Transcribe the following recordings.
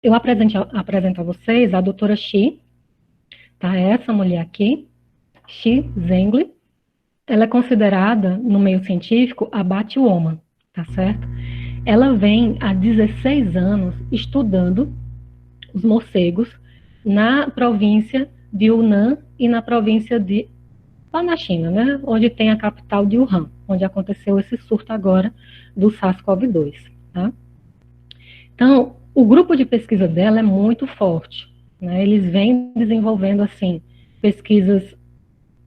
eu apresento a vocês a doutora Xi, tá? Essa mulher aqui, Xi Zhengli. Ela é considerada, no meio científico, a Batwoman, tá certo? Ela vem há 16 anos estudando os morcegos na província de Yunnan e na província de, lá na China, né? Onde tem a capital de Wuhan, onde aconteceu esse surto agora do SARS-CoV-2, tá? Então, o grupo de pesquisa dela é muito forte, né? Eles vêm desenvolvendo, assim, pesquisas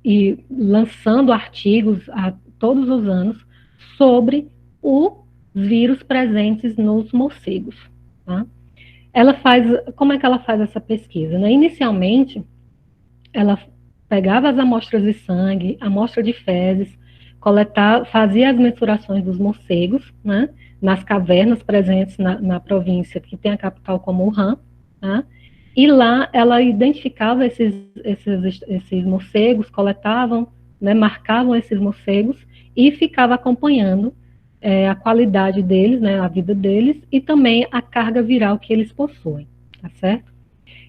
e lançando artigos a todos os anos sobre os vírus presentes nos morcegos, tá? Ela faz, como é que ela faz essa pesquisa, né? Inicialmente, ela pegava as amostras de sangue, amostra de fezes, fazia as mensurações dos morcegos, né? Nas cavernas presentes na província que tem a capital como Wuhan, tá? E lá ela identificava esses morcegos, coletavam, né, marcavam esses morcegos e ficava acompanhando a qualidade deles, né, a vida deles e também a carga viral que eles possuem, tá certo?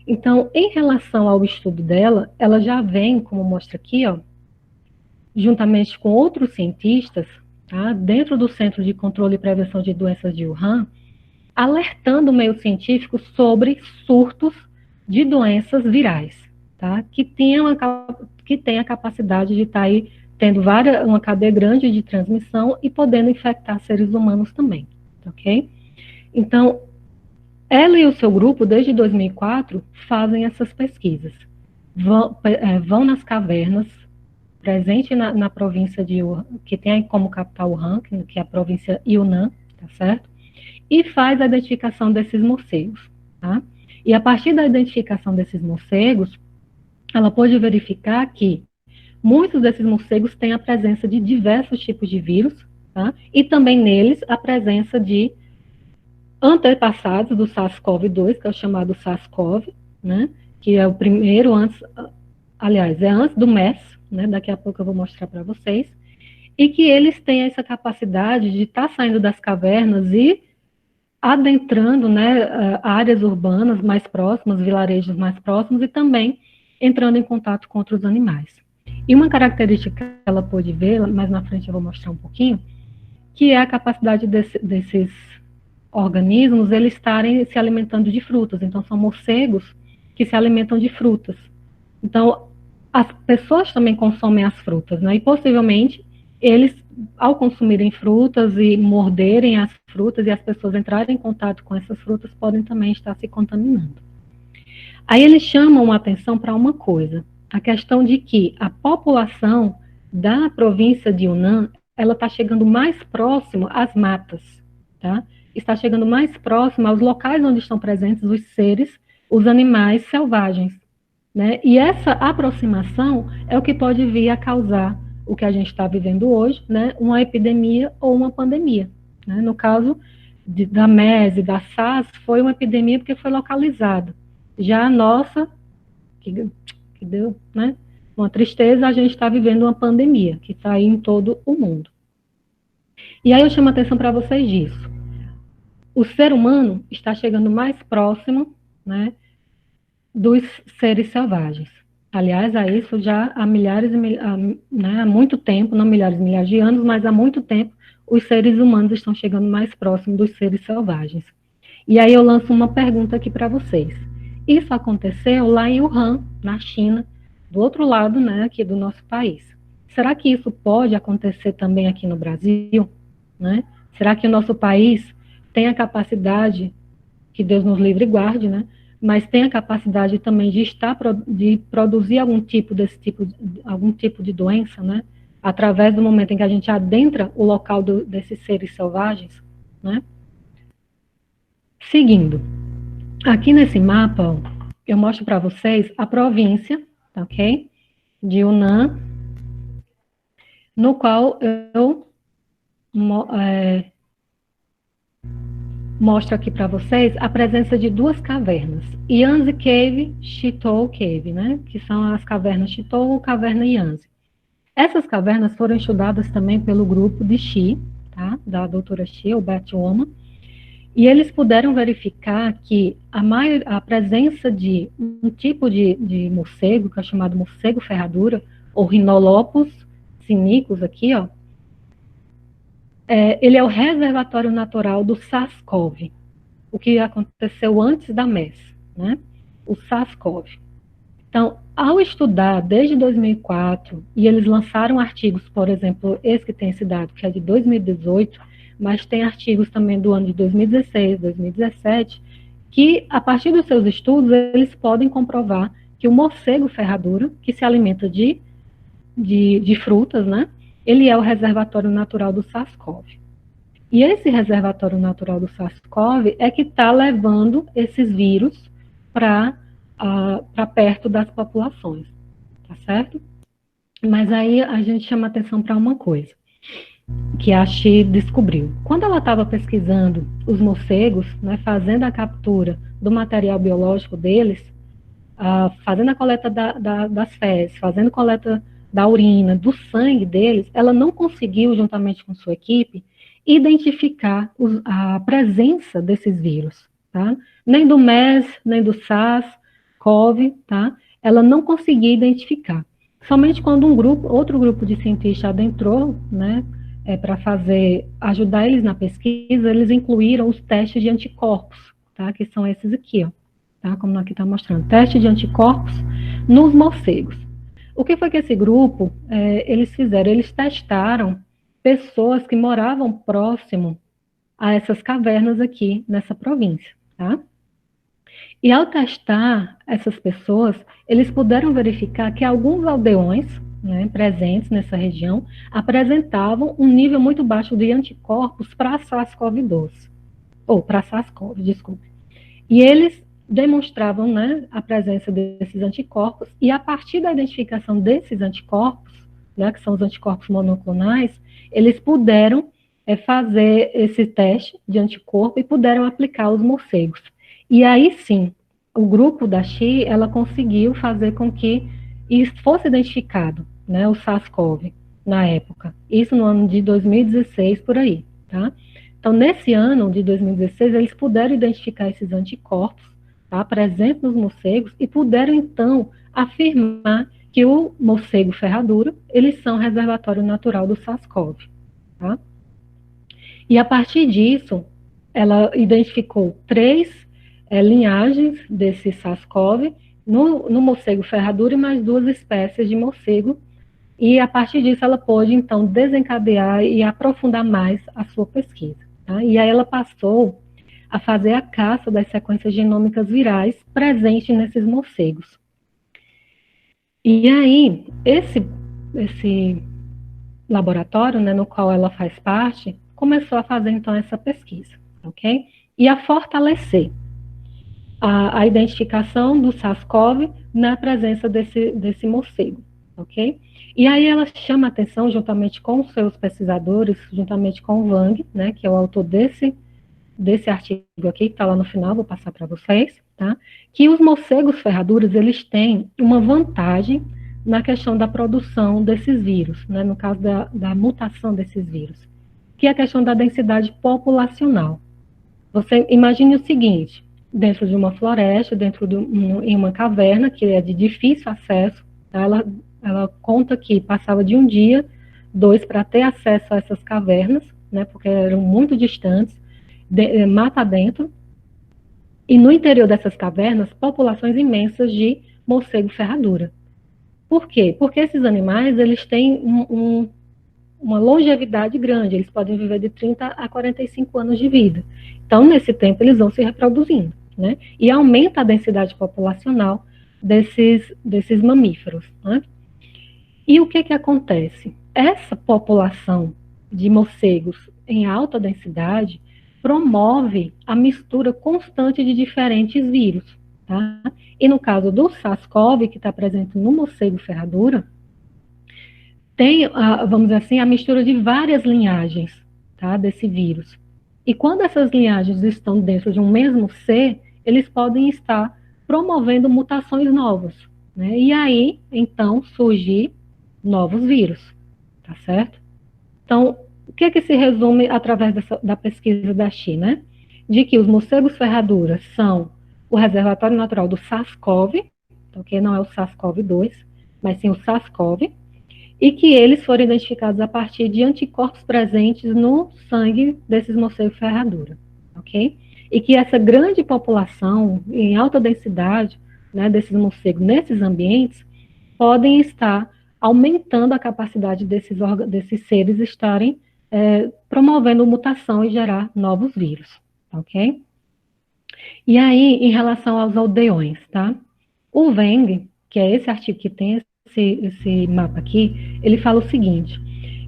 Então, em relação ao estudo dela, ela já vem, como mostra aqui, ó, juntamente com outros cientistas, tá, dentro do Centro de Controle e Prevenção de Doenças de Wuhan, alertando o meio científico sobre surtos de doenças virais, tá? Que tem a capacidade de estar aí tendo uma cadeia grande de transmissão e podendo infectar seres humanos também, ok? Então, ela e o seu grupo, desde 2004, fazem essas pesquisas. Vão nas cavernas, presente na província de Wuhan, que tem como capital Wuhan, que é a província Yunnan, tá certo? E faz a identificação desses morcegos, tá? E a partir da identificação desses morcegos, ela pôde verificar que muitos desses morcegos têm a presença de diversos tipos de vírus, tá? E também neles a presença de antepassados do SARS-CoV-2, que é o chamado SARS-CoV, né? Que é o primeiro aliás, é antes do MERS, né? Daqui a pouco eu vou mostrar para vocês, e que eles têm essa capacidade de estar saindo das cavernas e adentrando, né, áreas urbanas mais próximas, vilarejos mais próximos e também entrando em contato com outros animais. E uma característica que ela pôde ver, mais na frente eu vou mostrar um pouquinho, que é a capacidade desses organismos eles estarem se alimentando de frutas. Então, são morcegos que se alimentam de frutas. Então, as pessoas também consomem as frutas, né? E possivelmente eles, ao consumirem frutas e morderem as frutas e as pessoas entrarem em contato com essas frutas, podem também estar se contaminando. Aí eles chamam a atenção para uma coisa, a questão de que a população da província de Yunnan, ela está chegando mais próximo às matas, tá? Está chegando mais próximo aos locais onde estão presentes os seres, os animais selvagens, né? E essa aproximação é o que pode vir a causar o que a gente está vivendo hoje, né? Uma epidemia ou uma pandemia, né? No caso da MERS e da SARS, foi uma epidemia porque foi localizada. Já a nossa, que deu, né, uma tristeza, a gente está vivendo uma pandemia, que está aí em todo o mundo. E aí eu chamo a atenção para vocês disso. O ser humano está chegando mais próximo, né, dos seres selvagens. Aliás, a isso já há há muito tempo, não milhares e milhares de anos, mas há muito tempo, os seres humanos estão chegando mais próximos dos seres selvagens. E aí eu lanço uma pergunta aqui para vocês. Isso aconteceu lá em Wuhan, na China, do outro lado, né, aqui do nosso país. Será que isso pode acontecer também aqui no Brasil? Né? Será que o nosso país tem a capacidade, que Deus nos livre e guarde, né, mas tem a capacidade também de produzir algum tipo de doença, né, através do momento em que a gente adentra o local desses seres selvagens, né? Seguindo, aqui nesse mapa, ó, eu mostro para vocês a província, ok? De Yunnan, no qual eu mostro aqui para vocês a presença de duas cavernas, Yangtze Cave, Chitou Cave, né? Que são as cavernas Chitou ou caverna Yangtze. Essas cavernas foram estudadas também pelo grupo de Xi, tá? Da doutora Xi, ou Batwoman, E eles puderam verificar que a presença de um tipo de morcego, que é chamado morcego ferradura, ou Rhinolopus sinicus aqui, ó, ele é o reservatório natural do SARS-CoV, o que aconteceu antes da MERS, né? O SARS-CoV. Então, ao estudar desde 2004, e eles lançaram artigos, por exemplo, esse que tem esse dado, que é de 2018, mas tem artigos também do ano de 2016, 2017, que, a partir dos seus estudos, eles podem comprovar que o morcego ferradura, que se alimenta de frutas, né, ele é o reservatório natural do SARS-CoV. E esse reservatório natural do SARS-CoV é que está levando esses vírus para perto das populações, tá certo? Mas aí a gente chama atenção para uma coisa que a Xi descobriu. Quando ela estava pesquisando os morcegos, né, fazendo a captura do material biológico deles, fazendo a coleta das fezes, fazendo coleta da urina, do sangue deles, ela não conseguiu, juntamente com sua equipe, identificar a presença desses vírus, tá? Nem do MERS, nem do SARS-CoV, tá? Ela não conseguia identificar. Somente quando outro grupo de cientistas adentrou, né, para ajudar eles na pesquisa, eles incluíram os testes de anticorpos, tá? Que são esses aqui, ó. Tá? Como aqui está mostrando, teste de anticorpos nos morcegos. O que foi que esse grupo, eles fizeram? Eles testaram pessoas que moravam próximo a essas cavernas aqui nessa província, tá? E ao testar essas pessoas, eles puderam verificar que alguns aldeões, né, presentes nessa região apresentavam um nível muito baixo de anticorpos para SARS-CoV-2, ou para SARS-CoV, desculpe. E eles demonstravam, né, a presença desses anticorpos, e a partir da identificação desses anticorpos, né, que são os anticorpos monoclonais, eles puderam fazer esse teste de anticorpo e puderam aplicar aos morcegos. E aí sim, o grupo da Xi, ela conseguiu fazer com que fosse identificado, né, o SARS-CoV na época. Isso no ano de 2016, por aí, tá? Então, nesse ano de 2016, eles puderam identificar esses anticorpos, tá, presentes nos morcegos, e puderam, então, afirmar que o morcego ferradura, eles são reservatório natural do SARS-CoV, tá? E a partir disso, ela identificou 3 linhagens desse SARS-CoV no morcego ferradura e mais 2 espécies de morcego, e a partir disso ela pôde, então, desencadear e aprofundar mais a sua pesquisa. Tá? E aí ela passou a fazer a caça das sequências genômicas virais presentes nesses morcegos. E aí, esse laboratório, né, no qual ela faz parte, começou a fazer, então, essa pesquisa, ok? E a fortalecer a identificação do SARS-CoV na presença desse morcego, ok? E aí ela chama a atenção, juntamente com os seus pesquisadores, juntamente com o Wang, né, que é o autor desse artigo aqui, que está lá no final, vou passar para vocês, tá? Que os morcegos ferraduras, eles têm uma vantagem na questão da produção desses vírus, né, no caso da mutação desses vírus, que é a questão da densidade populacional. Você imagine o seguinte, dentro de uma floresta, em uma caverna, que é de difícil acesso, tá? Ela conta que passava de 1 dia, 2, para ter acesso a essas cavernas, né, porque eram muito distantes, mata dentro, e no interior dessas cavernas, populações imensas de morcego ferradura. Por quê? Porque esses animais, eles têm uma longevidade grande, eles podem viver de 30 a 45 anos de vida. Então, nesse tempo, eles vão se reproduzindo, né? E aumenta a densidade populacional desses mamíferos, né? E o que acontece? Essa população de morcegos em alta densidade promove a mistura constante de diferentes vírus, tá? E no caso do SARS-CoV, que está presente no morcego ferradura, tem, vamos dizer assim, a mistura de várias linhagens, tá, desse vírus. E quando essas linhagens estão dentro de um mesmo ser, eles podem estar promovendo mutações novas, né? E aí, então, surgir novos vírus, tá certo? Então, o que se resume através da pesquisa da Xi, né? de que os morcegos ferraduras são o reservatório natural do SARS-CoV, ok? Não é o SARS-CoV-2, mas sim o SARS-CoV, e que eles foram identificados a partir de anticorpos presentes no sangue desses morcegos ferradura, ok? E que essa grande população, em alta densidade, né, desses morcegos nesses ambientes, podem estar aumentando a capacidade desses seres estarem promovendo mutação e gerar novos vírus, ok? E aí, em relação aos aldeões, tá? O Weng, que é esse artigo que tem esse mapa aqui, ele fala o seguinte,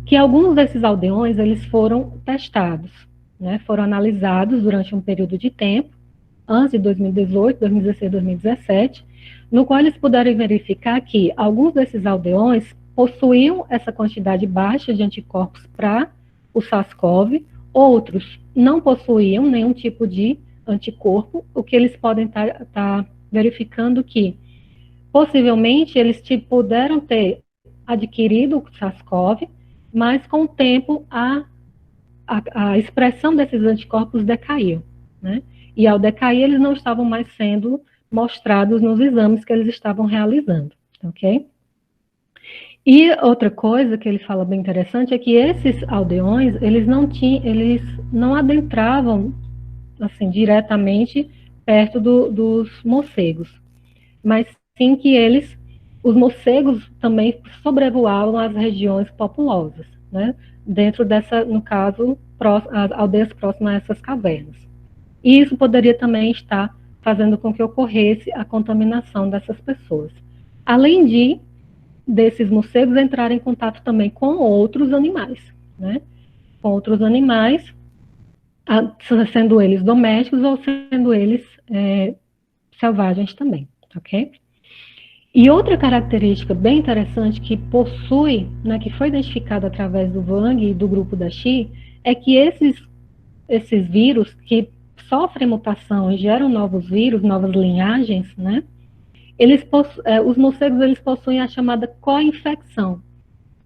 que alguns desses aldeões, eles foram testados, né, foram analisados durante um período de tempo, antes de 2018, 2016, 2017, no qual eles puderam verificar que alguns desses aldeões possuíam essa quantidade baixa de anticorpos para o SARS-CoV, outros não possuíam nenhum tipo de anticorpo, o que eles podem estar verificando que possivelmente eles puderam ter adquirido o SARS-CoV, mas com o tempo a expressão desses anticorpos decaiu, né? E ao decair, eles não estavam mais sendo mostrados nos exames que eles estavam realizando, ok? E outra coisa que ele fala bem interessante é que esses aldeões, eles não adentravam, assim, diretamente perto dos morcegos, mas sim que os morcegos também sobrevoavam as regiões populosas, né? Dentro dessa, no caso, as aldeias próximas a essas cavernas. E isso poderia também estar fazendo com que ocorresse a contaminação dessas pessoas. Além desses morcegos entrarem em contato também com outros animais, né? Com outros animais, sendo eles domésticos ou sendo eles selvagens também, ok? E outra característica bem interessante que possui, né, que foi identificada através do Wang e do grupo da Xi, é que esses vírus que sofrem mutação e geram novos vírus, novas linhagens, né, os morcegos eles possuem a chamada co-infecção,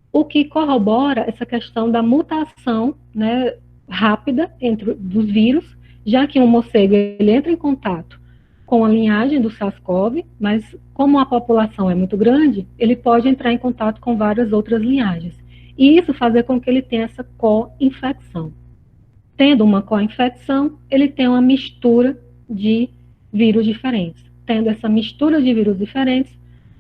o que corrobora essa questão da mutação, né, rápida dos vírus, já que um morcego ele entra em contato com a linhagem do SARS-CoV, mas como a população é muito grande, ele pode entrar em contato com várias outras linhagens. E isso fazer com que ele tenha essa co-infecção. Tendo uma co-infecção, ele tem uma mistura de vírus diferentes. Tendo essa mistura de vírus diferentes,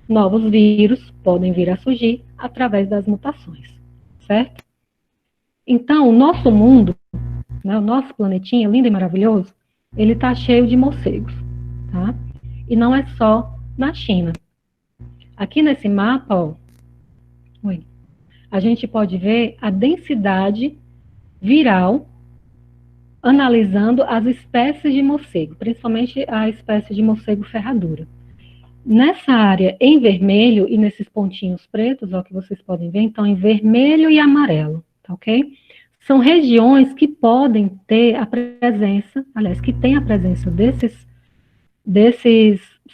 novos vírus podem vir a surgir através das mutações, certo? Então, o nosso mundo, né, o nosso planetinha lindo e maravilhoso, ele está cheio de morcegos. Tá? E não é só na China. Aqui nesse mapa, ó, a gente pode ver a densidade viral analisando as espécies de morcego, principalmente a espécie de morcego ferradura. Nessa área em vermelho e nesses pontinhos pretos, ó, que vocês podem ver, então em vermelho e amarelo, tá ok? São regiões que podem ter a presença, aliás, que tem a presença desses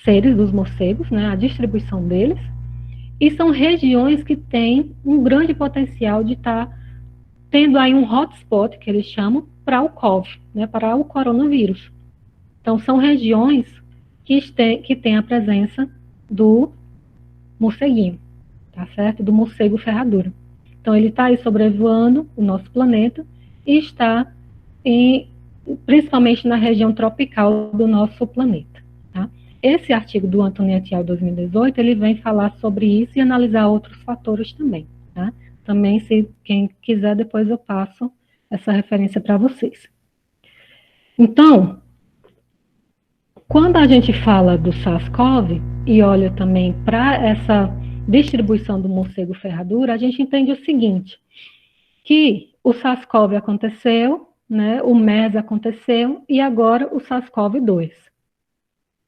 seres, dos morcegos, né, a distribuição deles, e são regiões que têm um grande potencial de estar tendo aí um hotspot, que eles chamam, para o COVID, né, para o coronavírus. Então, são regiões que têm a presença do morceguinho, tá certo? Do morcego ferradura. Então, ele está aí sobrevoando o nosso planeta e está principalmente na região tropical do nosso planeta. Esse artigo do Anthony et al. 2018, ele vem falar sobre isso e analisar outros fatores também, tá? Também, se quem quiser, depois eu passo essa referência para vocês. Então, quando a gente fala do SARS-CoV e olha também para essa distribuição do morcego ferradura, a gente entende o seguinte, que o SARS-CoV aconteceu, né, o MERS aconteceu e agora o SARS-CoV-2.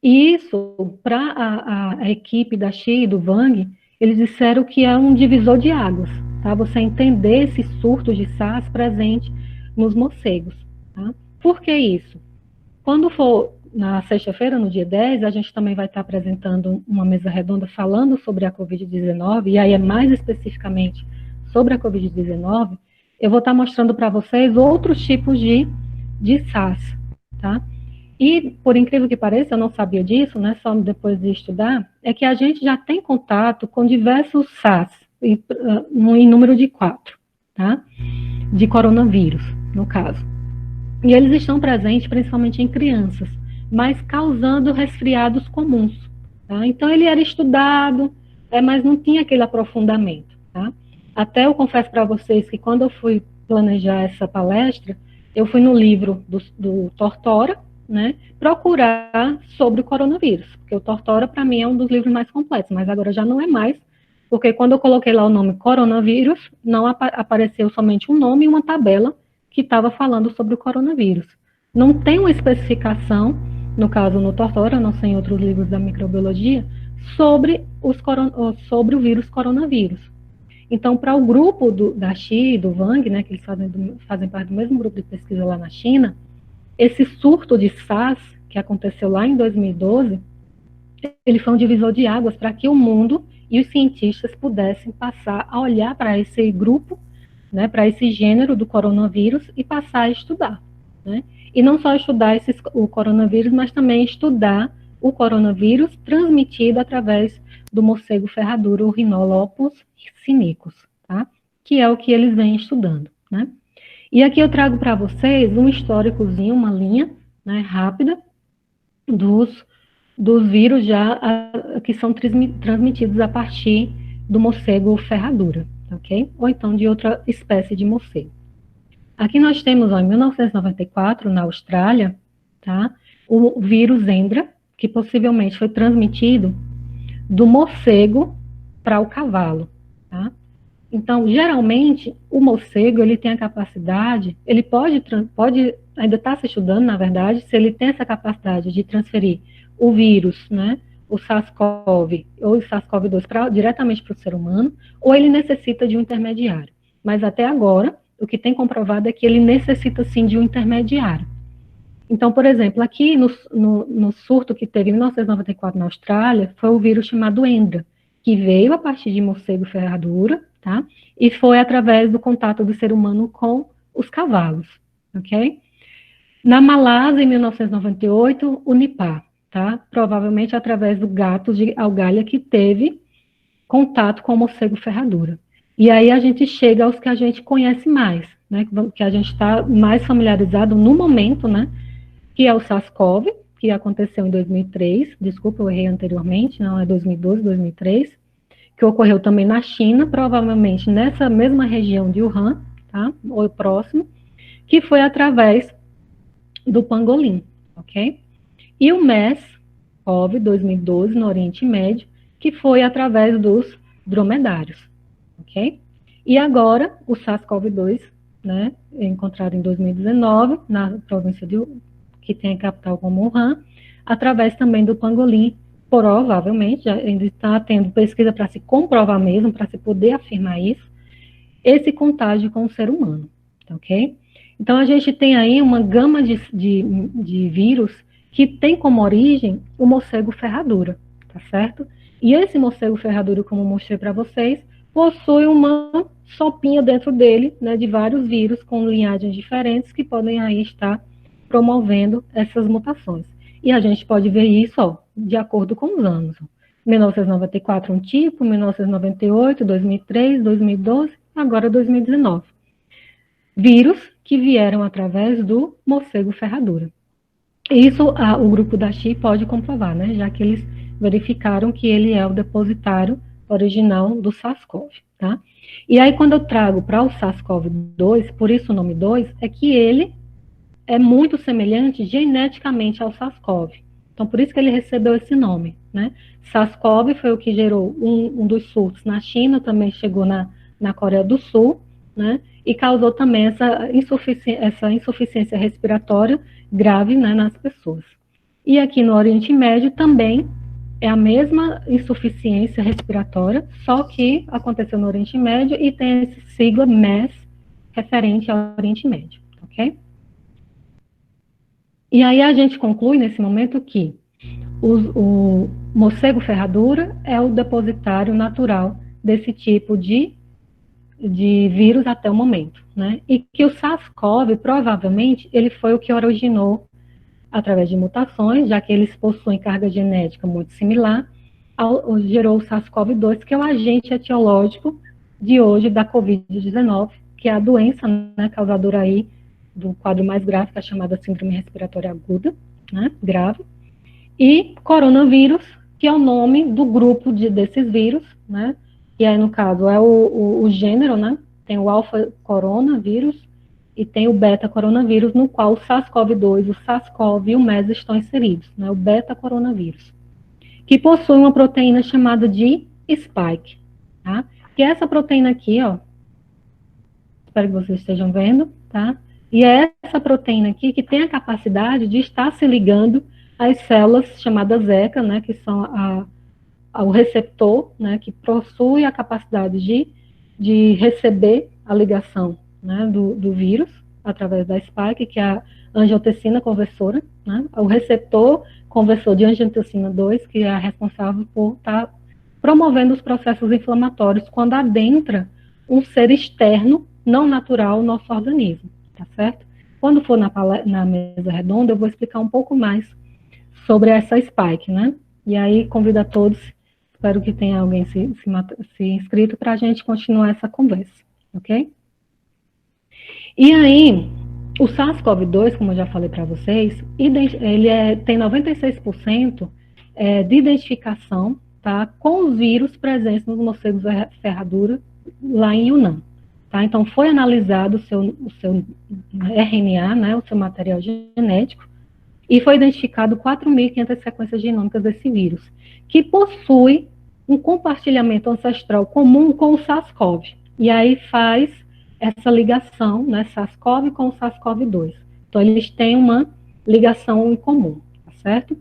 E isso, para a equipe da Xi e do Wang, eles disseram que é um divisor de águas, tá? Você entender esse surto de SARS presente nos morcegos, tá? Por que isso? Quando for na sexta-feira, no dia 10, a gente também vai estar apresentando uma mesa redonda falando sobre a Covid-19, e aí é mais especificamente sobre a Covid-19, eu vou estar mostrando para vocês outros tipos de SARS, tá? E, por incrível que pareça, eu não sabia disso, né, só depois de estudar, é que a gente já tem contato com diversos SARS, em número de 4, tá? De coronavírus, no caso. E eles estão presentes principalmente em crianças, mas causando resfriados comuns, tá? Então, ele era estudado, mas não tinha aquele aprofundamento, tá? Até eu confesso para vocês que quando eu fui planejar essa palestra, eu fui no livro do Tortora, né, procurar sobre o coronavírus, porque o Tortora, para mim, é um dos livros mais completos, mas agora já não é mais, porque quando eu coloquei lá o nome coronavírus, não apareceu somente um nome e uma tabela que estava falando sobre o coronavírus. Não tem uma especificação, no caso no Tortora, não sei em outros livros da microbiologia, sobre o vírus coronavírus. Então, para o grupo da Xi e do Wang, né, que eles fazem parte do mesmo grupo de pesquisa lá na China, esse surto de SARS, que aconteceu lá em 2012, ele foi um divisor de águas para que o mundo e os cientistas pudessem passar a olhar para esse grupo, né, para esse gênero do coronavírus e passar a estudar, né? E não só estudar o coronavírus, mas também estudar o coronavírus transmitido através do morcego ferradura, o Rhinolopus sinicus, tá? Que é o que eles vêm estudando, né? E aqui eu trago para vocês um históricozinho, uma linha, né, rápida, dos vírus já que são transmitidos a partir do morcego ferradura, ok? Ou então de outra espécie de morcego. Aqui nós temos, ó, em 1994, na Austrália, tá, o vírus Hendra, que possivelmente foi transmitido do morcego para o cavalo, tá? Então, geralmente, o morcego, ele tem a capacidade, ele pode ainda está se estudando, na verdade, se ele tem essa capacidade de transferir o vírus, né, o SARS-CoV ou o SARS-CoV-2 diretamente para o ser humano, ou ele necessita de um intermediário. Mas até agora, o que tem comprovado é que ele necessita sim de um intermediário. Então, por exemplo, aqui no surto que teve em 1994 na Austrália, foi o vírus chamado Hendra, que veio a partir de morcego ferradura, tá? E foi através do contato do ser humano com os cavalos, ok? Na Malásia, em 1998, o Nipah, tá? Provavelmente através do gato de Algalha que teve contato com o morcego ferradura. E aí a gente chega aos que a gente conhece mais, né? Que a gente está mais familiarizado no momento, né? Que é o SARS-CoV, que aconteceu em 2003, desculpa, eu errei anteriormente, não é 2012, 2003, que ocorreu também na China, provavelmente nessa mesma região de Wuhan, tá? Ou próximo, que foi através do pangolim, ok? E o MERS-CoV 2012 no Oriente Médio, que foi através dos dromedários, ok? E agora o SARS-CoV-2, né, encontrado em 2019 na província que tem a capital como Wuhan, através também do pangolim, provavelmente, já ainda está tendo pesquisa para se comprovar mesmo, para se poder afirmar isso, esse contágio com o ser humano, ok? Então, a gente tem aí uma gama de vírus que tem como origem o morcego ferradura, tá certo? E esse morcego ferradura, como eu mostrei para vocês, possui uma sopinha dentro dele, né, de vários vírus com linhagens diferentes que podem aí estar promovendo essas mutações. E a gente pode ver isso, ó, de acordo com os anos. 1994 um tipo, 1998, 2003, 2012, agora 2019. Vírus que vieram através do morcego ferradura. Isso o grupo da Xi pode comprovar, né, já que eles verificaram que ele é o depositário original do SARS-CoV, tá? E aí, quando eu trago para o SARS-CoV-2, por isso o nome 2, é que ele é muito semelhante geneticamente ao SARS-CoV. Então, por isso que ele recebeu esse nome, né? SARS-CoV foi o que gerou um dos surtos na China, também chegou na Coreia do Sul, né? E causou também essa insuficiência respiratória grave, né, nas pessoas. E aqui no Oriente Médio também é a mesma insuficiência respiratória, só que aconteceu no Oriente Médio e tem essa sigla MERS referente ao Oriente Médio, ok? E aí a gente conclui nesse momento que o morcego ferradura é o depositário natural desse tipo de vírus até o momento, né? E que o SARS-CoV, provavelmente, ele foi o que originou através de mutações, já que eles possuem carga genética muito similar, gerou o SARS-CoV-2, que é o agente etiológico de hoje da Covid-19, que é a doença, né, causadora aí do quadro mais grave, que é chamada síndrome respiratória aguda, né, grave, e coronavírus, que é o nome do grupo desses vírus, né, e aí no caso é o gênero, né, tem o alfa coronavírus e tem o beta coronavírus, no qual o SARS-CoV-2, o SARS-CoV e o MERS estão inseridos, né, o beta coronavírus, que possui uma proteína chamada de spike, tá? Que é essa proteína aqui, ó, espero que vocês estejam vendo, tá? E é essa proteína aqui que tem a capacidade de estar se ligando às células chamadas ECA, né, que são o receptor, né, que possui a capacidade de receber a ligação, né, do vírus através da spike, que é a angiotensina conversora, né, o receptor conversor de angiotensina 2, que é responsável por estar promovendo os processos inflamatórios quando adentra um ser externo, não natural, ao nosso organismo, tá certo? Quando for na mesa redonda, eu vou explicar um pouco mais sobre essa spike, né? E aí convido a todos, espero que tenha alguém se inscrito para a gente continuar essa conversa, ok? E aí, o SARS-CoV-2, como eu já falei para vocês, ele tem 96% de identificação, tá, com os vírus presentes nos morcegos ferradura lá em Yunnan. Tá? Então, foi analisado o seu RNA, né, o seu material genético, e foi identificado 4.500 sequências genômicas desse vírus, que possui um compartilhamento ancestral comum com o SARS-CoV. E aí faz essa ligação, né, SARS-CoV com o SARS-CoV-2. Então, eles têm uma ligação em comum, tá certo?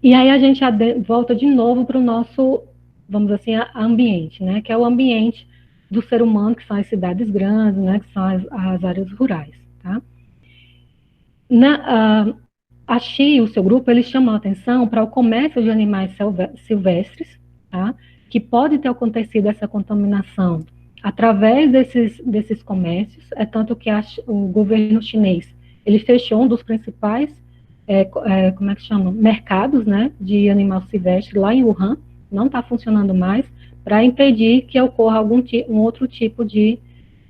E aí a gente volta de novo para o nosso, vamos dizer assim, ambiente, né, que é o ambiente do ser humano, que são as cidades grandes, né, que são as áreas rurais, tá? A Xi e o seu grupo, eles chamam a atenção para o comércio de animais silvestres, tá? Que pode ter acontecido essa contaminação através desses comércios, é tanto que o governo chinês, ele fechou um dos principais, como é que chama? Mercados, né, de animal silvestre lá em Wuhan, não está funcionando mais, para impedir que ocorra um outro tipo de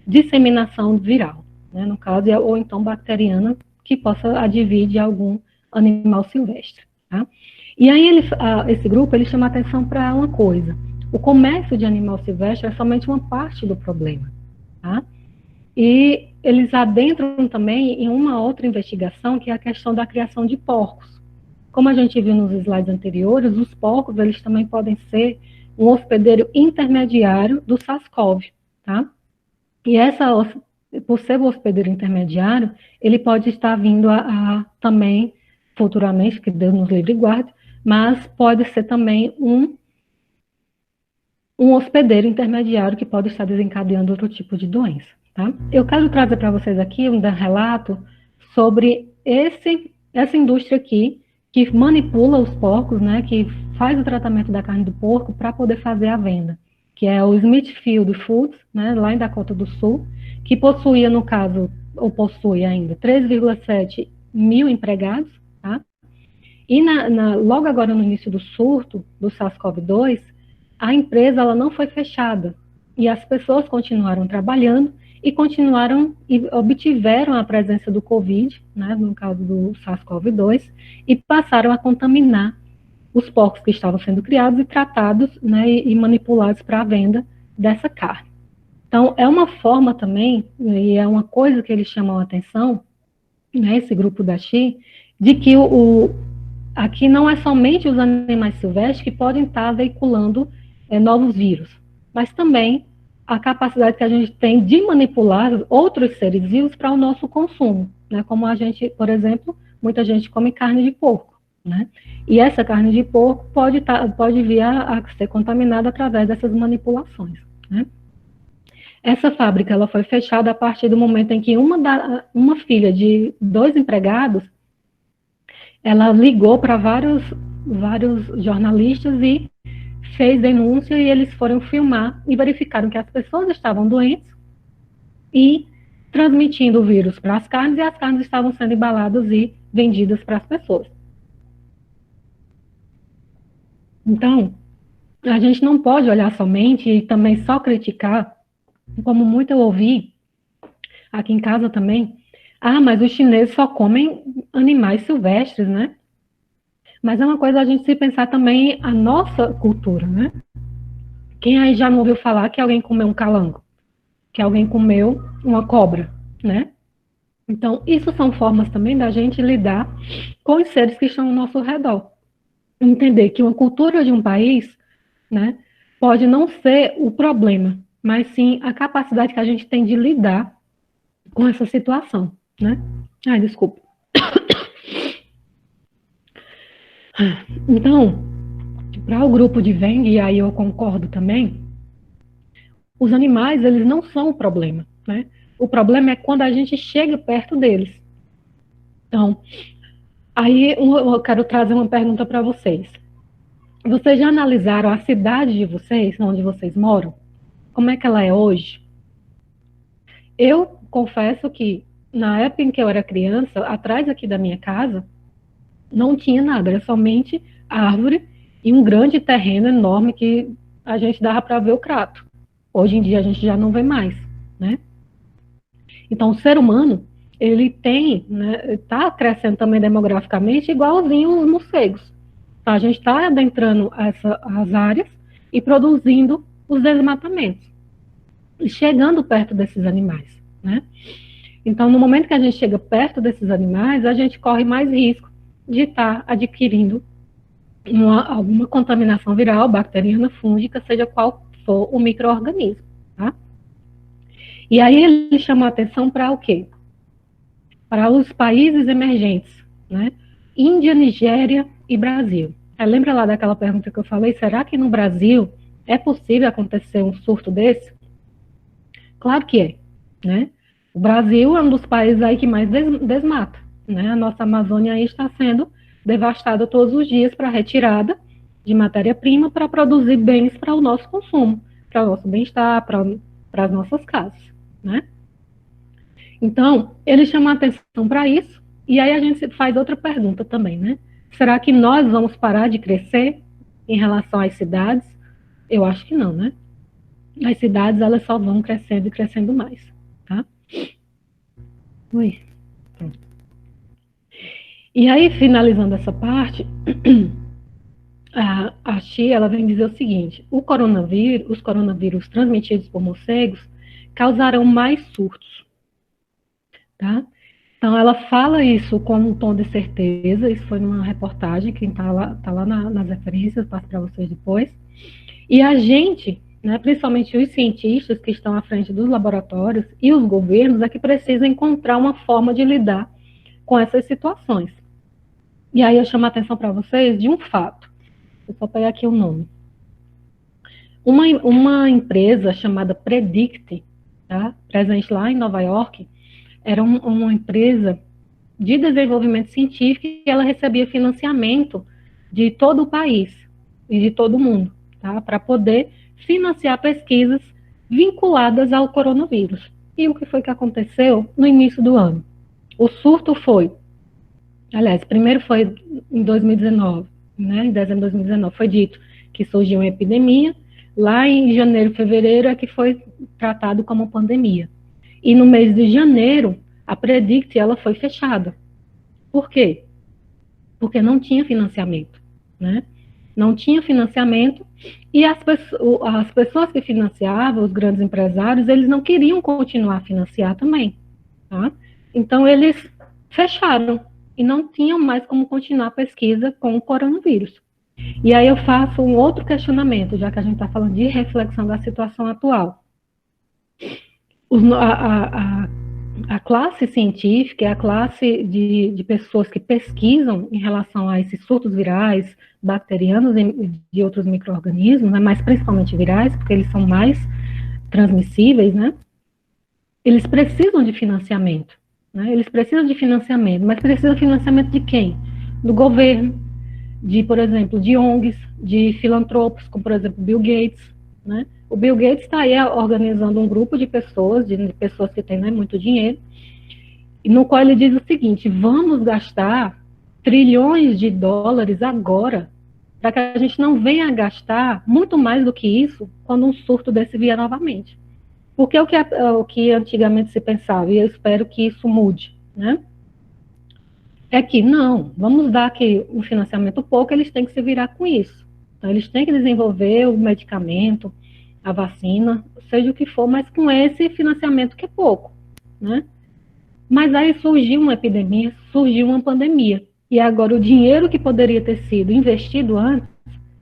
disseminação viral, né, no caso, ou então bacteriana, que possa advir de algum animal silvestre. Tá? E aí esse grupo ele chama atenção para uma coisa: o comércio de animal silvestre é somente uma parte do problema. Tá? E eles adentram também em uma outra investigação, que é a questão da criação de porcos. Como a gente viu nos slides anteriores, os porcos eles também podem ser um hospedeiro intermediário do SARS-CoV. Tá? E por ser o hospedeiro intermediário, ele pode estar vindo também, futuramente, que Deus nos livre e guarde, mas pode ser também um hospedeiro intermediário que pode estar desencadeando outro tipo de doença. Tá? Eu quero trazer para vocês aqui um relato sobre essa indústria aqui, que manipula os porcos, né, que faz o tratamento da carne do porco para poder fazer a venda, que é o Smithfield Foods, né, lá em Dakota do Sul, que possuía, no caso, ou possui ainda, 3,7 mil empregados, tá? E logo agora no início do surto do SARS-CoV-2, a empresa ela não foi fechada, e as pessoas continuaram trabalhando e continuaram e obtiveram a presença do Covid, né, no caso do SARS-CoV-2, e passaram a contaminar os porcos que estavam sendo criados e tratados, né, e manipulados para a venda dessa carne. Então, é uma forma também, e é uma coisa que eles chamam a atenção, né, esse grupo da Xi, de que aqui não é somente os animais silvestres que podem estar veiculando novos vírus, mas também a capacidade que a gente tem de manipular outros seres vivos para o nosso consumo, né, como a gente, por exemplo, muita gente come carne de porco, né, e essa carne de porco pode vir a ser contaminada através dessas manipulações, né. Essa fábrica ela foi fechada a partir do momento em que uma filha de 2 empregados, ela ligou para vários jornalistas e fez denúncia, e eles foram filmar e verificaram que as pessoas estavam doentes e transmitindo o vírus para as carnes, e as carnes estavam sendo embaladas e vendidas para as pessoas. Então, a gente não pode olhar somente e também só criticar, como muito eu ouvi aqui em casa também. Ah, mas os chineses só comem animais silvestres, né? Mas é uma coisa a gente se pensar também a nossa cultura, né? Quem aí já não ouviu falar que alguém comeu um calango? Que alguém comeu uma cobra, né? Então, isso são formas também da gente lidar com os seres que estão ao nosso redor. Entender que uma cultura de um país, né, pode não ser o problema, mas sim a capacidade que a gente tem de lidar com essa situação, né? Ai, desculpa. Então, para o grupo de Weng, e aí eu concordo também, os animais, eles não são o problema, né? O problema é quando a gente chega perto deles. Então, aí eu quero trazer uma pergunta para vocês. Vocês já analisaram a cidade de vocês, onde vocês moram? Como é que ela é hoje? Eu confesso que na época em que eu era criança, atrás aqui da minha casa, não tinha nada, era somente árvore e um grande terreno enorme que a gente dava para ver o crato. Hoje em dia a gente já não vê mais, né? Então o ser humano, ele tem, né, está crescendo também demograficamente igualzinho os morcegos. Então, a gente está adentrando as áreas e produzindo os desmatamentos, e chegando perto desses animais, né? Então, no momento que a gente chega perto desses animais, a gente corre mais risco de estar adquirindo alguma contaminação viral, bacteriana, fúngica, seja qual for o micro-organismo, tá? E aí ele chamou a atenção para o quê? Para os países emergentes, né? Índia, Nigéria e Brasil. Lembra lá daquela pergunta que eu falei, será que no Brasil é possível acontecer um surto desse? Claro que é, né? O Brasil é um dos países aí que mais desmata, né? A nossa Amazônia aí está sendo devastada todos os dias para retirada de matéria-prima para produzir bens para o nosso consumo, para o nosso bem-estar, para as nossas casas, né? Então, ele chama a atenção para isso, e aí a gente faz outra pergunta também, né? Será que nós vamos parar de crescer em relação às cidades? Eu acho que não, né? As cidades, elas só vão crescendo e crescendo mais, tá? Ui. Pronto. E aí, finalizando essa parte, a Xi, ela vem dizer o seguinte, os coronavírus transmitidos por morcegos causarão mais surtos, tá? Então, ela fala isso com um tom de certeza, isso foi numa reportagem, quem está lá, nas referências, passo para vocês depois. E a gente, né, principalmente os cientistas que estão à frente dos laboratórios e os governos, é que precisam encontrar uma forma de lidar com essas situações. E aí eu chamo a atenção para vocês de um fato. Vou só pegar aqui o nome. Uma empresa chamada Predict, tá, presente lá em Nova York, era uma empresa de desenvolvimento científico e ela recebia financiamento de todo o país e de todo o mundo, tá, para poder financiar pesquisas vinculadas ao coronavírus. E o que foi que aconteceu no início do ano? O surto foi, aliás, primeiro foi em 2019, né, em dezembro de 2019, foi dito que surgiu uma epidemia, lá em janeiro, fevereiro é que foi tratado como pandemia. E no mês de janeiro, a Predict, ela foi fechada. Por quê? Porque não tinha financiamento, né? Não tinha financiamento e as pessoas que financiavam, os grandes empresários, eles não queriam continuar a financiar também, tá? Então, eles fecharam e não tinham mais como continuar a pesquisa com o coronavírus. E aí eu faço um outro questionamento, já que a gente está falando de reflexão da situação atual. A classe científica, a classe de pessoas que pesquisam em relação a esses surtos virais, bacterianos e de outros micro-organismos, né, mas principalmente virais, porque eles são mais transmissíveis, né? Eles precisam de financiamento, né? Eles precisam de financiamento, mas precisam de financiamento de quem? Do governo, por exemplo, de ONGs, de filantropos, como por exemplo Bill Gates, né? O Bill Gates está aí organizando um grupo de pessoas que têm, né, muito dinheiro, no qual ele diz o seguinte: vamos gastar trilhões de dólares agora, para que a gente não venha gastar muito mais do que isso quando um surto desse vier novamente. Porque o que antigamente se pensava, e eu espero que isso mude, né? É que não, vamos dar aqui um financiamento pouco, eles têm que se virar com isso. Então, eles têm que desenvolver o medicamento, a vacina, seja o que for, mas com esse financiamento que é pouco, né? Mas aí surgiu uma epidemia, surgiu uma pandemia. E agora o dinheiro que poderia ter sido investido antes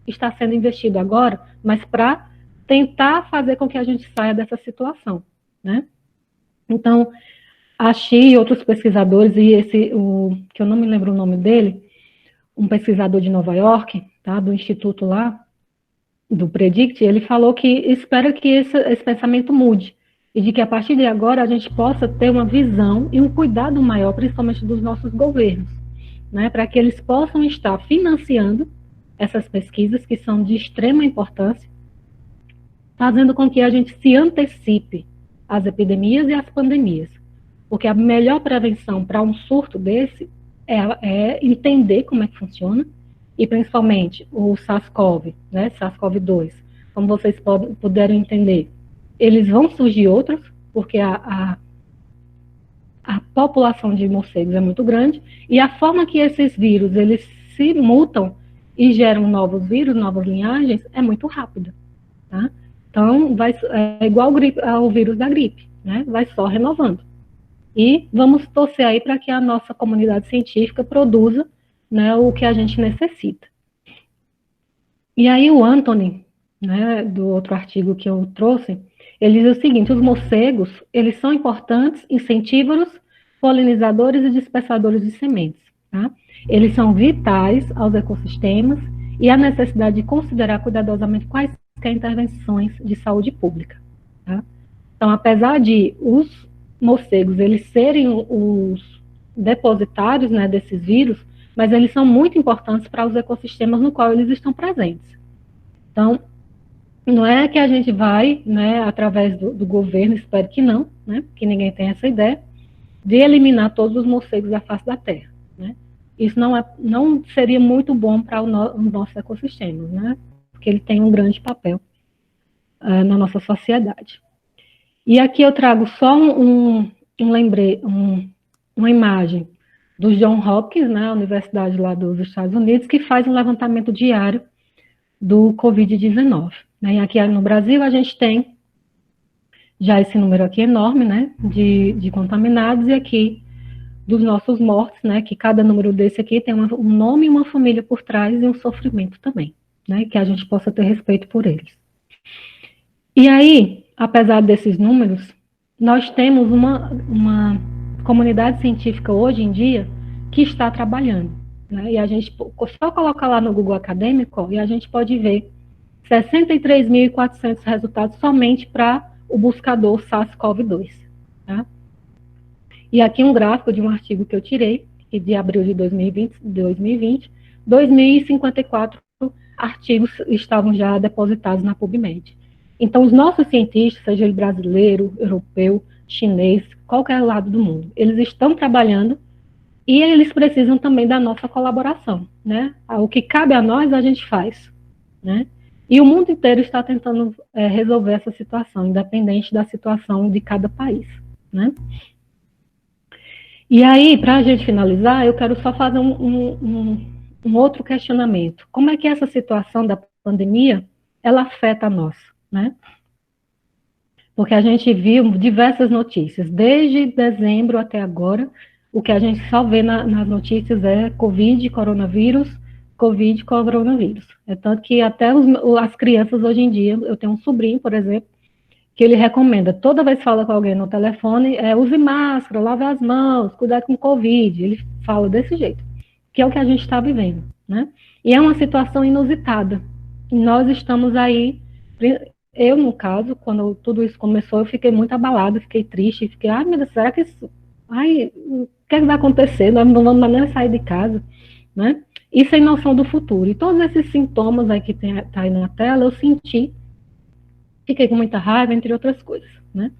está sendo investido agora, mas para tentar fazer com que a gente saia dessa situação, né? Então, a Xi e outros pesquisadores, e que eu não me lembro o nome dele, um pesquisador de Nova York, tá, do instituto lá, do Predict, ele falou que espera que esse pensamento mude, e de que a partir de agora a gente possa ter uma visão e um cuidado maior, principalmente dos nossos governos, né, para que eles possam estar financiando essas pesquisas que são de extrema importância, fazendo com que a gente se antecipe às epidemias e às pandemias. Porque a melhor prevenção para um surto desse é entender como é que funciona, e principalmente o SARS-CoV, né, SARS-CoV-2, como vocês puderam entender, eles vão surgir outros, porque a população de morcegos é muito grande, e a forma que esses vírus, eles se mutam e geram novos vírus, novas linhagens, é muito rápida, tá? Então, é igual ao vírus da gripe, né? Vai só renovando. E vamos torcer aí para que a nossa comunidade científica produza, né, o que a gente necessita. E aí o Anthony, né, do outro artigo que eu trouxe, ele diz o seguinte: os morcegos, eles são importantes incentívoros, polinizadores e dispersadores de sementes, tá? Eles são vitais aos ecossistemas e há necessidade de considerar cuidadosamente quaisquer intervenções de saúde pública, tá? Então, apesar de os morcegos eles serem os depositários, né, desses vírus, mas eles são muito importantes para os ecossistemas no qual eles estão presentes. Então, não é que a gente vai, né, através do governo, espero que não, né, que ninguém tenha essa ideia, de eliminar todos os morcegos da face da Terra, né? Isso não seria muito bom para os nossos ecossistemas, né? Porque ele tem um grande papel na nossa sociedade. E aqui eu trago só uma imagem do John Hopkins, né, a universidade lá dos Estados Unidos, que faz um levantamento diário do Covid-19. Né? E aqui no Brasil a gente tem já esse número aqui enorme, né, de contaminados, e aqui dos nossos mortos, né, que cada número desse aqui tem um nome e uma família por trás e um sofrimento também, né, que a gente possa ter respeito por eles. E aí, apesar desses números, nós temos uma comunidade científica hoje em dia que está trabalhando, né? E a gente só colocar lá no Google Acadêmico e a gente pode ver 63.400 resultados somente para o buscador SARS-CoV-2, tá? E aqui um gráfico de um artigo que eu tirei, de abril de 2020, 2.054 artigos estavam já depositados na PubMed. Então, os nossos cientistas, seja ele brasileiro, europeu, chinês, qualquer lado do mundo, eles estão trabalhando e eles precisam também da nossa colaboração, né? O que cabe a nós, a gente faz, né? E o mundo inteiro está tentando resolver essa situação, independente da situação de cada país, né? E aí, para a gente finalizar, eu quero só fazer um outro questionamento. Como é que essa situação da pandemia, ela afeta a nós, né? Porque a gente viu diversas notícias, desde dezembro até agora, o que a gente só vê nas notícias é Covid, coronavírus. É tanto que até as crianças hoje em dia, eu tenho um sobrinho, por exemplo, que ele recomenda, toda vez que fala com alguém no telefone, use máscara, lave as mãos, cuidado com Covid, ele fala desse jeito, que é o que a gente está vivendo, né? E é uma situação inusitada, e nós estamos aí, eu no caso, quando tudo isso começou, eu fiquei muito abalada, fiquei triste, fiquei, ai meu Deus, será que isso, o que vai acontecer? Nós não vamos nem sair de casa, né? E sem noção do futuro, e todos esses sintomas aí que tá aí na tela, eu senti, fiquei com muita raiva, entre outras coisas, né?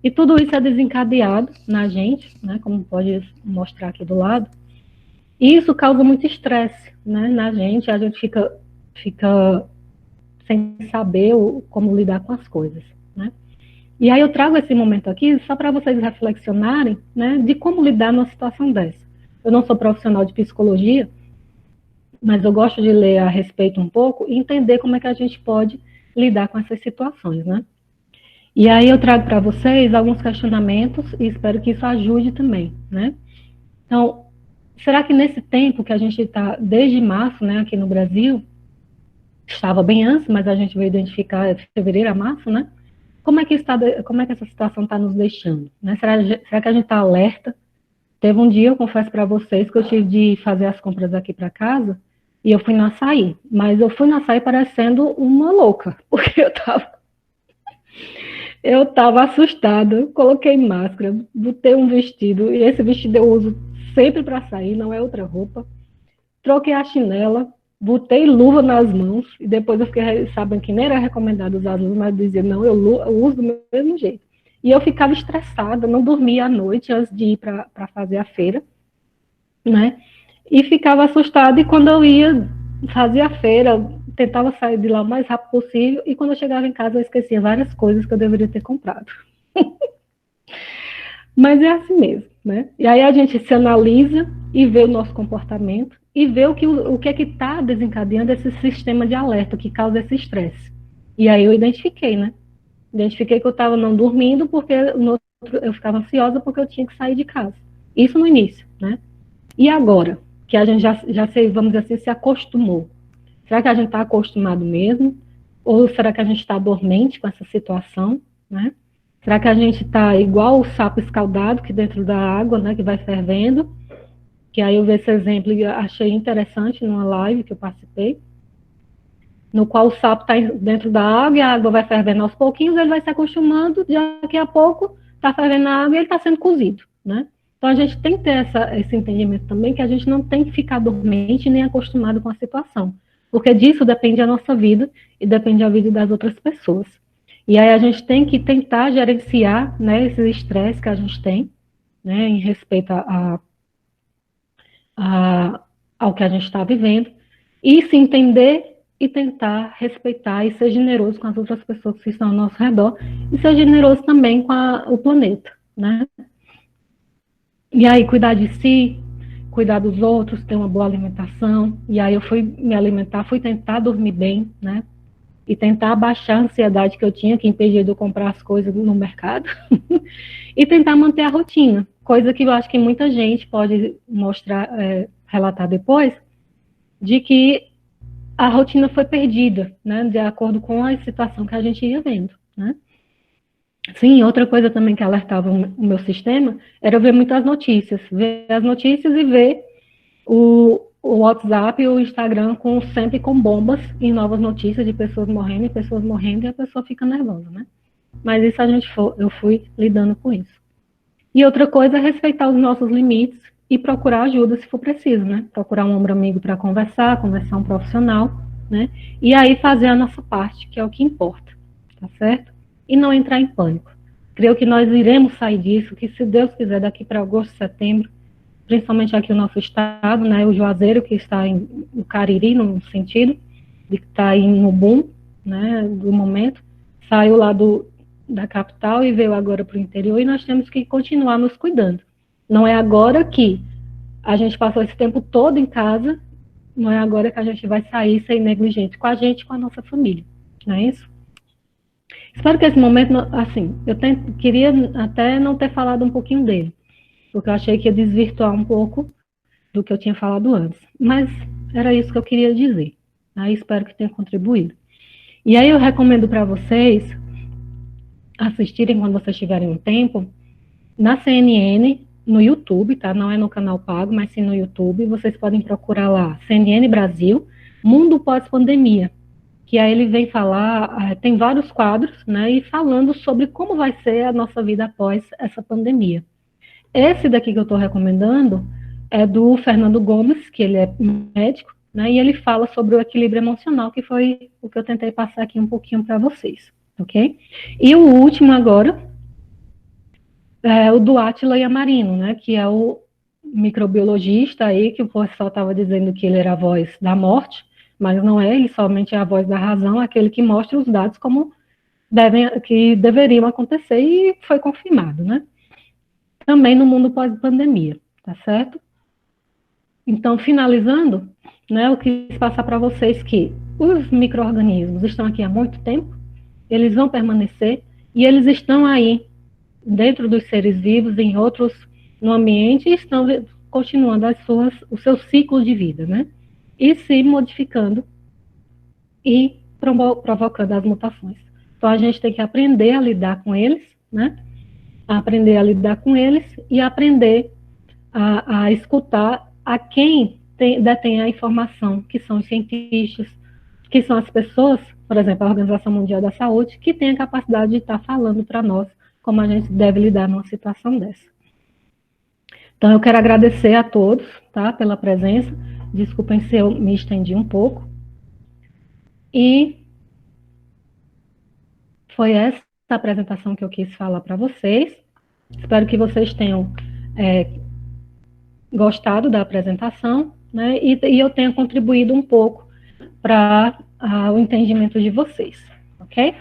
E tudo isso é desencadeado na gente, né, como pode mostrar aqui do lado, e isso causa muito estresse, né, na gente, a gente fica sem saber como lidar com as coisas, né. E aí eu trago esse momento aqui só para vocês reflexionarem, né, de como lidar numa situação dessa. Eu não sou profissional de psicologia, mas eu gosto de ler a respeito um pouco e entender como é que a gente pode lidar com essas situações, né? E aí eu trago para vocês alguns questionamentos e espero que isso ajude também, né? Então, será que nesse tempo que a gente está, desde março, né, aqui no Brasil, estava bem antes, mas a gente veio identificar de fevereiro a março, né? Como é que essa situação está nos deixando? Né? Será que a gente está alerta? Teve um dia, eu confesso para vocês, que eu tive de fazer as compras aqui para casa e eu fui no açaí. Mas eu fui no açaí parecendo uma louca, porque eu tava assustada, coloquei máscara, botei um vestido, e esse vestido eu uso sempre para sair, não é outra roupa. Troquei a chinela, botei luva nas mãos, e depois eu fiquei sabendo que nem era recomendado usar luva, mas dizia, não, eu uso do mesmo jeito. E eu ficava estressada, não dormia à noite antes de ir para fazer a feira, né? E ficava assustada, e quando eu ia fazer a feira, tentava sair de lá o mais rápido possível, e quando eu chegava em casa eu esquecia várias coisas que eu deveria ter comprado. Mas é assim mesmo, né? E aí a gente se analisa e vê o nosso comportamento e vê o que é que está desencadeando esse sistema de alerta que causa esse estresse. E aí eu identifiquei, né? Identifiquei que eu estava não dormindo porque eu ficava ansiosa porque eu tinha que sair de casa. Isso no início, né? E agora, que a gente já vamos dizer assim, se acostumou. Será que a gente está acostumado mesmo? Ou será que a gente está dormente com essa situação, né? Será que a gente está igual o sapo escaldado, que dentro da água, né, que vai fervendo? Que aí eu vi esse exemplo e achei interessante numa live que eu participei, no qual o sapo está dentro da água e a água vai fervendo aos pouquinhos, ele vai se acostumando, daqui a pouco está fervendo a água e ele está sendo cozido, né? Então a gente tem que ter esse entendimento também, que a gente não tem que ficar dormente nem acostumado com a situação, porque disso depende a nossa vida e depende a vida das outras pessoas. E aí a gente tem que tentar gerenciar, né, esse estresse que a gente tem, né, em respeito ao que a gente está vivendo, e se entender e tentar respeitar e ser generoso com as outras pessoas que estão ao nosso redor, e ser generoso também com o planeta, né? E aí cuidar de si, cuidar dos outros, ter uma boa alimentação, e aí eu fui me alimentar, fui tentar dormir bem, né? E tentar abaixar a ansiedade que eu tinha, que impedia de eu comprar as coisas no mercado, e tentar manter a rotina, coisa que eu acho que muita gente pode mostrar, relatar depois, de que a rotina foi perdida, né, de acordo com a situação que a gente ia vendo, né. Sim, outra coisa também que alertava o meu sistema era ver muitas notícias, ver as notícias e ver o WhatsApp e o Instagram sempre com bombas e novas notícias de pessoas morrendo, e a pessoa fica nervosa, né? Mas isso eu fui lidando com isso. E outra coisa é respeitar os nossos limites e procurar ajuda se for preciso, né? Procurar um ombro amigo para conversar um profissional, né? E aí fazer a nossa parte, que é o que importa, tá certo? E não entrar em pânico. Creio que nós iremos sair disso, que se Deus quiser, daqui para agosto, setembro, principalmente aqui no nosso estado, né? O Juazeiro, que está no Cariri, no sentido de que está aí no boom, né? Do momento, saiu lá da capital e veio agora para o interior, e nós temos que continuar nos cuidando. Não é agora que a gente passou esse tempo todo em casa, não é agora que a gente vai sair e ser negligente com a gente e com a nossa família, não é isso? Espero que esse momento, assim, queria até não ter falado um pouquinho dele, porque eu achei que ia desvirtuar um pouco do que eu tinha falado antes, mas era isso que eu queria dizer. Aí espero que tenha contribuído. E aí eu recomendo para vocês assistirem quando vocês tiverem um tempo, na CNN, no YouTube, tá? Não é no canal pago, mas sim no YouTube. Vocês podem procurar lá, CNN Brasil, Mundo Pós-Pandemia. Que aí ele vem falar, tem vários quadros, né? E falando sobre como vai ser a nossa vida após essa pandemia. Esse daqui que eu estou recomendando é do Fernando Gomes, que ele é médico, né? E ele fala sobre o equilíbrio emocional, que foi o que eu tentei passar aqui um pouquinho para vocês, ok? E o último agora o do Átila Yamarino, né, que é o microbiologista aí, que o pessoal estava dizendo que ele era a voz da morte, mas não é, ele somente é a voz da razão, aquele que mostra os dados como que deveriam acontecer, e foi confirmado, né? Também no mundo pós-pandemia, tá certo? Então, finalizando, né, eu quis passar para vocês que os micro-organismos estão aqui há muito tempo, eles vão permanecer, e eles estão aí, dentro dos seres vivos, em outros, no ambiente, e estão continuando os seus ciclos de vida, né? E se modificando e provocando as mutações. Então, a gente tem que aprender a lidar com eles, né? Aprender a lidar com eles e aprender a escutar a quem detém a informação, que são os cientistas, que são as pessoas, por exemplo, a Organização Mundial da Saúde, que tem a capacidade de estar falando para nós como a gente deve lidar numa situação dessa. Então, eu quero agradecer a todos, tá, pela presença. Desculpem se eu me estendi um pouco. E foi essa a apresentação que eu quis falar para vocês. Espero que vocês tenham gostado da apresentação, né, e eu tenha contribuído um pouco para o entendimento de vocês, ok?